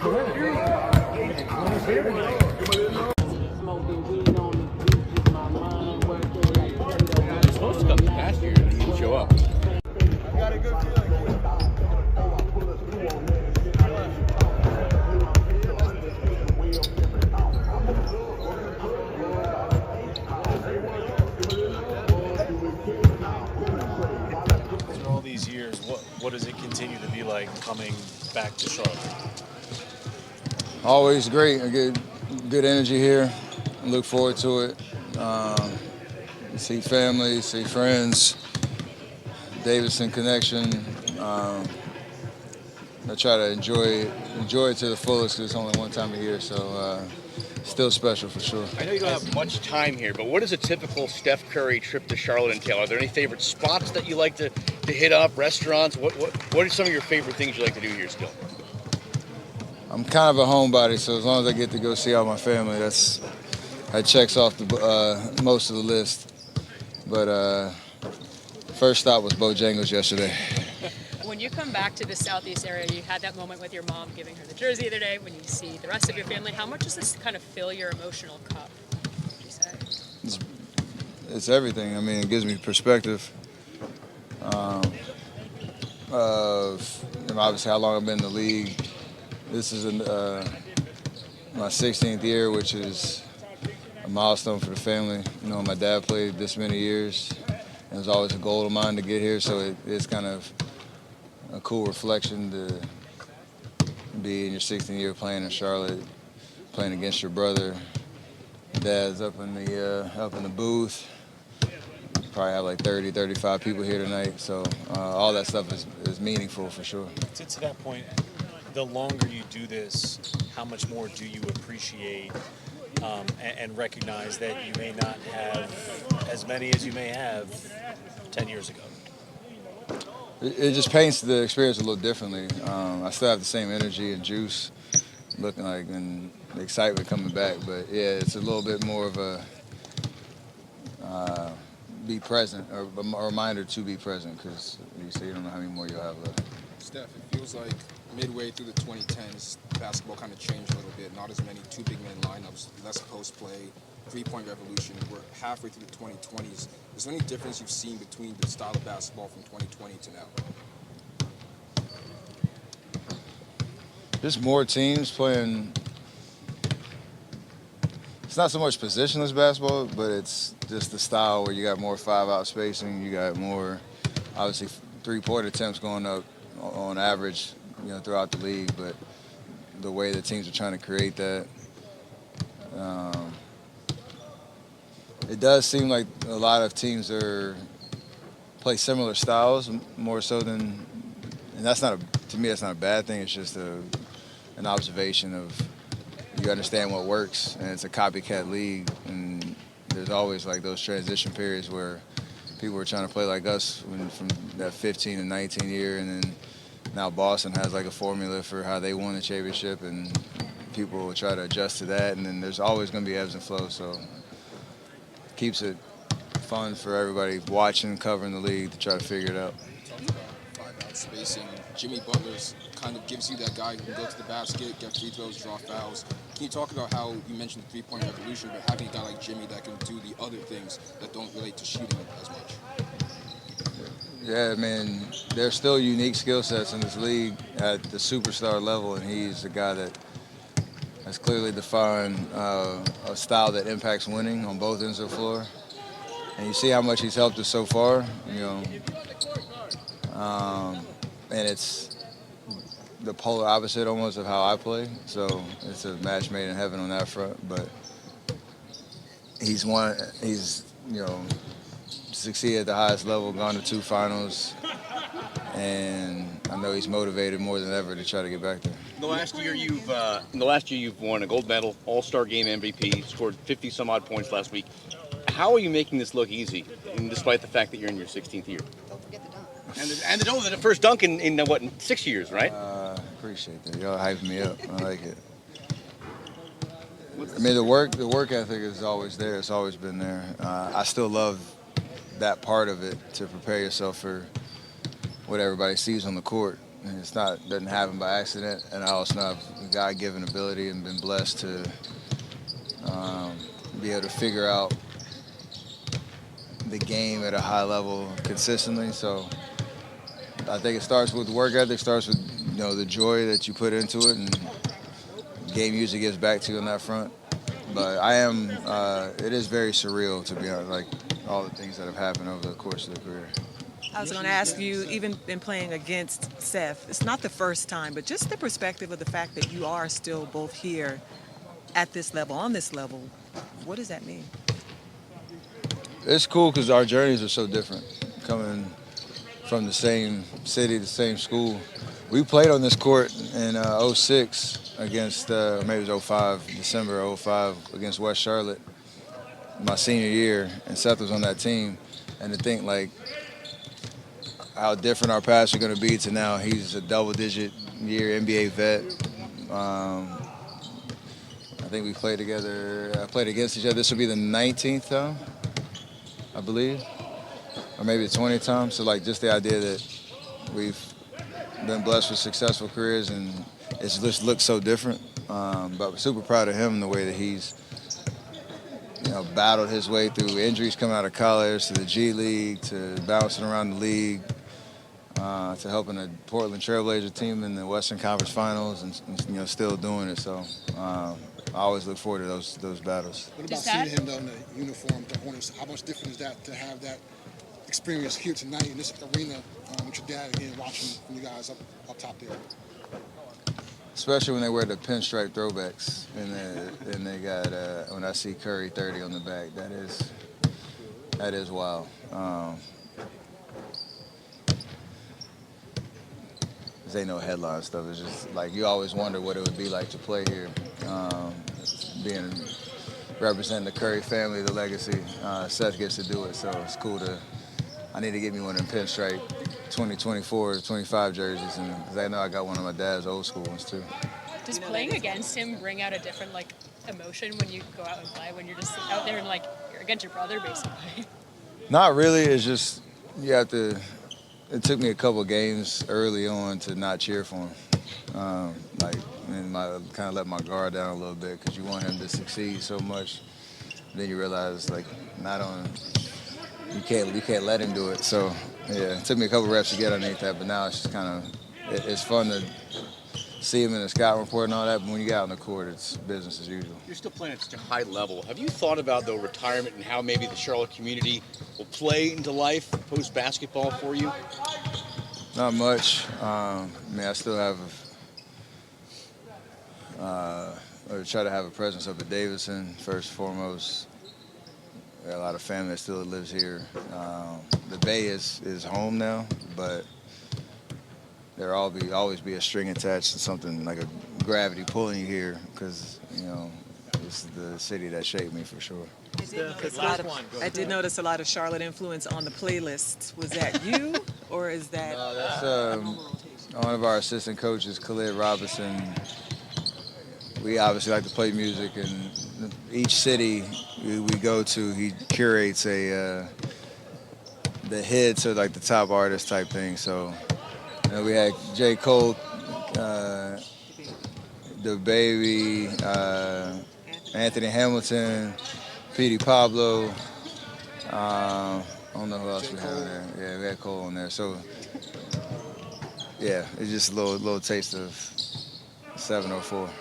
Supposed to come this past year and he didn't show up. I got a good feeling. After all these years, what does it continue to be like coming back to Charlotte? Always great. I get good energy here. Look forward to it. See family, see friends. Davidson connection. I try to enjoy it to the fullest because it's only one time a year, so still special for sure. I know you don't have much time here, but what is a typical Steph Curry trip to Charlotte entail? Are there any favorite spots that you like to hit up, restaurants? What are some of your favorite things you like to do here still? I'm kind of a homebody, so as long as I get to go see all my family, that checks off the most of the list. But first stop was Bojangles yesterday. When you come back to the Southeast area, you had that moment with your mom giving her the jersey the other day. When you see the rest of your family, how much does this kind of fill your emotional cup, would you say? It's everything. I mean, it gives me perspective of obviously how long I've been in the league. This is my 16th year, which is a milestone for the family. You know, my dad played this many years. It was always a goal of mine to get here, so it's kind of a cool reflection to be in your 16th year playing in Charlotte, playing against your brother. Dad's up in the booth. Probably have like 30, 35 people here tonight, so all that stuff is meaningful for sure. To that point, the longer you do this, how much more do you appreciate and recognize that you may not have as many as you may have 10 years ago? It just paints the experience a little differently. I still have the same energy and juice looking like and the excitement coming back, but yeah, it's a little bit more of a be present or a reminder to be present because you don't know how many more you'll have left. Steph, it feels like midway through the 2010s, basketball kind of changed a little bit. Not as many two big man lineups, less post play, three-point revolution. We're halfway through the 2020s. Is there any difference you've seen between the style of basketball from 2020 to now? Just more teams playing. It's not so much positionless basketball, but it's just the style where you got more five-out spacing. You got more, obviously, three-point attempts going up on average, throughout the league. But the way the teams are trying to create that, it does seem like a lot of teams play similar styles more so than, and to me that's not a bad thing. It's just an observation of you understand what works, and it's a copycat league, and there's always like those transition periods where people were trying to play like us from that 15 and 19 year, and then now Boston has like a formula for how they won the championship, and people will try to adjust to that, and then there's always going to be ebbs and flows, so keeps it fun for everybody watching, covering the league to try to figure it out. Talking about five-out spacing, Jimmy Butler kind of gives you that guy who can go to the basket, get free throws, draw fouls. Can you talk about how you mentioned the three-point revolution, but having a guy like Jimmy that can do the other things that don't relate to shooting as much? Yeah, I mean, there's still unique skill sets in this league at the superstar level, and he's a guy that has clearly defined a style that impacts winning on both ends of the floor. And you see how much he's helped us so far, and it's the polar opposite almost of how I play. So it's a match made in heaven on that front. But he's succeeded at the highest level, gone to 2 finals, and I know he's motivated more than ever to try to get back there. In the last year you've won a gold medal, All-Star Game MVP, scored 50 some odd points last week. How are you making this look easy, despite the fact that you're in your 16th year? Don't forget the dunk. And the first dunk in 6 years, right? Appreciate that. Y'all hyped me up. I like it. I mean, the work ethic is always there. It's always been there. I still love that part of it, to prepare yourself for what everybody sees on the court. and doesn't happen by accident. And I also have a God-given ability and been blessed to be able to figure out the game at a high level consistently. So I think it starts with work ethic, starts with the joy that you put into it, and the game usually gives back to you on that front. But it is very surreal, to be honest, like all the things that have happened over the course of the career. I was going to ask you, even in playing against Seth, it's not the first time, but just the perspective of the fact that you are still both here at this level, on this level, what does that mean? It's cool because our journeys are so different. Coming from the same city, the same school. We played on this court in 06 against, maybe it was 05, December 05, against West Charlotte, my senior year, and Seth was on that team. And to think, like, how different our paths are going to be to now. He's a double-digit year NBA vet. I think we played against each other. This will be the 19th time, I believe, or maybe the 20th time. So, like, just the idea that we've been blessed with successful careers, and it's just looked so different. But we're super proud of him, the way that he's battled his way through injuries coming out of college, to the G League, to bouncing around the league, to helping a Portland Trailblazer team in the Western Conference Finals, and still doing it. So I always look forward to those battles. What about seeing him though in the uniform, the Hornets? How much different is that to have that experience here tonight in this arena with your dad again, watching you guys up top there? Especially when they wear the pinstripe throwbacks, and they got when I see Curry 30 on the back, that is wild. This ain't no headline stuff. It's just like you always wonder what it would be like to play here, representing the Curry family, the legacy. Seth gets to do it, so it's cool to. I need to get me one of them pinstripe 2024, 25 jerseys, and cause I know I got one of my dad's old school ones too. Does playing against him bring out a different emotion when you go out and play? When you're just out there and you're against your brother basically? Not really. It's just you have to. It took me a couple of games early on to not cheer for him. Kind of let my guard down a little bit because you want him to succeed so much. Then you realize you can't let him do it. So yeah, it took me a couple reps to get underneath that, but now it's just kind of it's fun to see him in the scout report and all that. But when you get out on the court, it's business as usual. You're still playing at such a high level. Have you thought about the retirement and how maybe the Charlotte community will play into life post basketball for you? Not much. I still have. Or try to have a presence up at Davidson first and foremost. We got a lot of family that still lives here. The Bay is home now, but there'll always be a string attached to something like a gravity pulling you here because this is the city that shaped me for sure. I did notice a lot of Charlotte influence on the playlist. Was that you, or is that? No, that's one of our assistant coaches, Khalid Robinson. We obviously like to play music, and each city we go to, he curates the hits or the top artist type thing. So we had J. Cole, the Baby, Anthony Hamilton, Petey Pablo. I don't know who else we have there. Yeah, we had Cole on there. So yeah, it's just a little taste of 704.